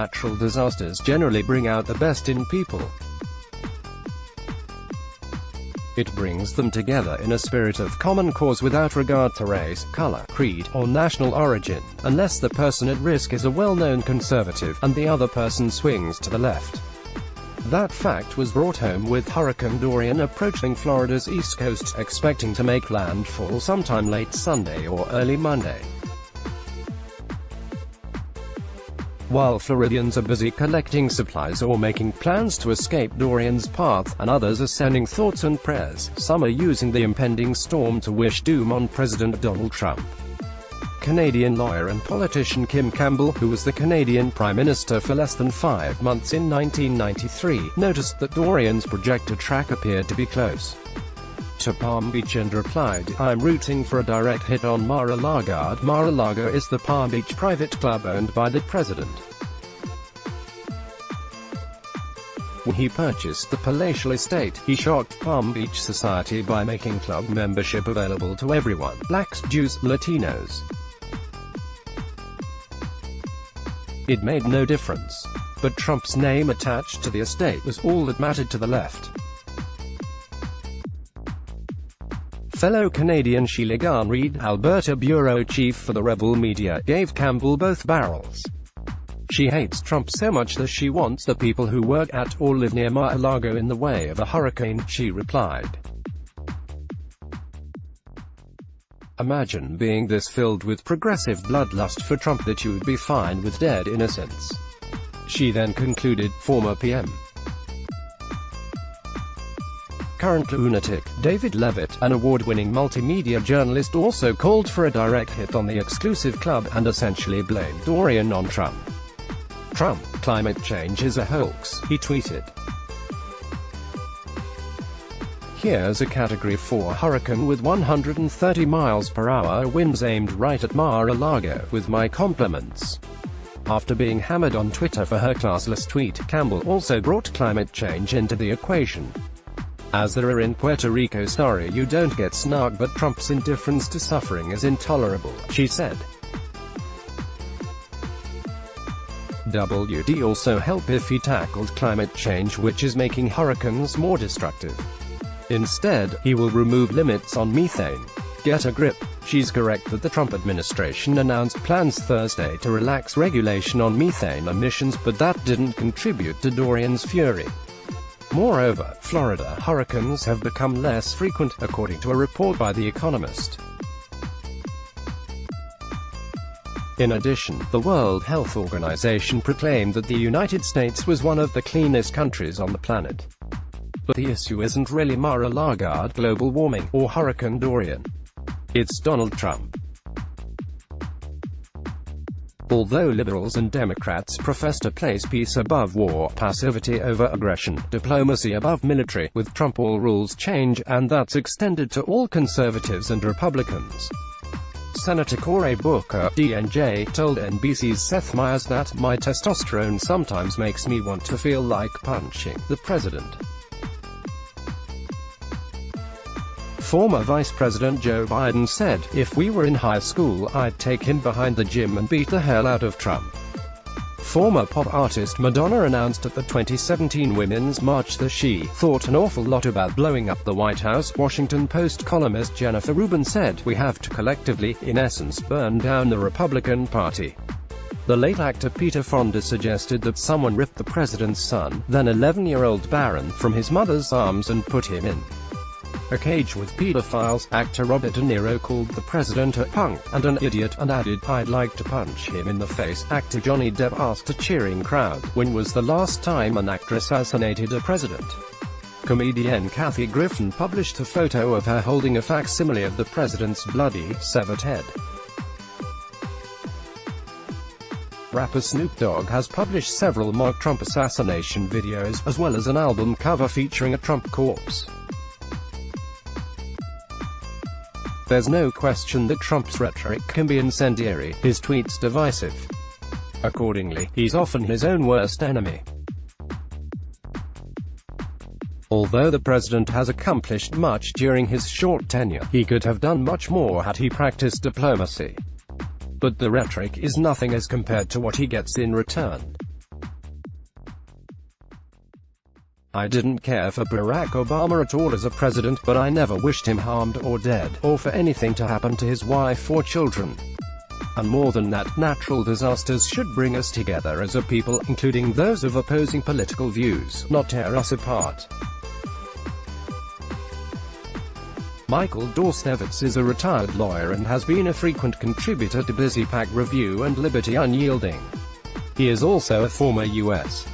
natural disasters generally bring out the best in people. It brings them together in a spirit of common cause without regard to race, color, creed, or national origin, unless the person at risk is a well-known conservative, and the other person swings to the left. That fact was brought home with Hurricane Dorian approaching Florida's east coast, expecting to make landfall sometime late Sunday or early Monday. While Floridians are busy collecting supplies or making plans to escape Dorian's path, and others are sending thoughts and prayers, some are using the impending storm to wish doom on President Donald Trump. Canadian lawyer and politician Kim Campbell, who was the Canadian Prime Minister for less than 5 months in 1993, noticed that Dorian's projected track appeared to be close to Palm Beach and replied, "I'm rooting for a direct hit on Mar-a-Lago." Mar-a-Lago is the Palm Beach private club owned by the president. When he purchased the palatial estate, he shocked Palm Beach society by making club membership available to everyone: blacks, Jews, Latinos. It made no difference. But Trump's name attached to the estate was all that mattered to the left. Fellow Canadian Sheila Gunn-Reid, Alberta bureau chief for the Rebel Media, gave Campbell both barrels. She hates Trump so much that she wants the people who work at or live near Mar-a-Lago in the way of a hurricane, she replied. Imagine being this filled with progressive bloodlust for Trump that you would be fine with dead innocents. She then concluded, former PM. Current lunatic, David Levitt, an award-winning multimedia journalist, also called for a direct hit on the exclusive club, and essentially blamed Dorian on Trump. "Trump, climate change is a hoax," he tweeted. "Here's a Category 4 hurricane with 130 miles per hour winds aimed right at Mar-a-Lago, with my compliments." After being hammered on Twitter for her classless tweet, Campbell also brought climate change into the equation. "As there are in Puerto Rico, sorry you don't get snark, but Trump's indifference to suffering is intolerable," she said. WD also help if he tackled climate change, which is making hurricanes more destructive. Instead, he will remove limits on methane. Get a grip. She's correct that the Trump administration announced plans Thursday to relax regulation on methane emissions, but that didn't contribute to Dorian's fury. Moreover, Florida hurricanes have become less frequent, according to a report by The Economist. In addition, the World Health Organization proclaimed that the United States was one of the cleanest countries on the planet. But the issue isn't really Mar-a-Lago, global warming, or Hurricane Dorian. It's Donald Trump. Although liberals and Democrats profess to place peace above war, passivity over aggression, diplomacy above military, with Trump all rules change, and that's extended to all conservatives and Republicans. Senator Cory Booker, DNJ, told NBC's Seth Meyers that, "My testosterone sometimes makes me want to feel like punching the president." Former Vice President Joe Biden said, "If we were in high school, I'd take him behind the gym and beat the hell out of Trump." Former pop artist Madonna announced at the 2017 Women's March that she thought an awful lot about blowing up the White House. Washington Post columnist Jennifer Rubin said, "We have to collectively, in essence, burn down the Republican Party." The late actor Peter Fonda suggested that someone ripped the president's son, then 11-year-old Barron, from his mother's arms and put him in a cage with pedophiles. Actor Robert De Niro called the president a punk and an idiot, and added, "I'd like to punch him in the face." Actor Johnny Depp asked a cheering crowd, "When was the last time an actor assassinated a president?" Comedian Kathy Griffin published a photo of her holding a facsimile of the president's bloody, severed head. Rapper Snoop Dogg has published several mock Trump assassination videos, as well as an album cover featuring a Trump corpse. There's no question that Trump's rhetoric can be incendiary, his tweets divisive. Accordingly, he's often his own worst enemy. Although the president has accomplished much during his short tenure, he could have done much more had he practiced diplomacy. But the rhetoric is nothing as compared to what he gets in return. I didn't care for Barack Obama at all as a president, but I never wished him harmed or dead, or for anything to happen to his wife or children. And more than that, natural disasters should bring us together as a people, including those of opposing political views, not tear us apart. Michael Dorstevitz is a retired lawyer and has been a frequent contributor to BusyPack Review and Liberty Unyielding. He is also a former U.S.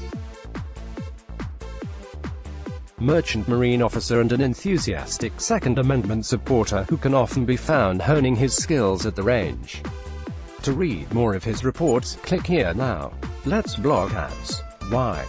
Merchant Marine officer and an enthusiastic Second Amendment supporter who can often be found honing his skills at the range. To read more of his reports, click here now. Let's blog ads. Why?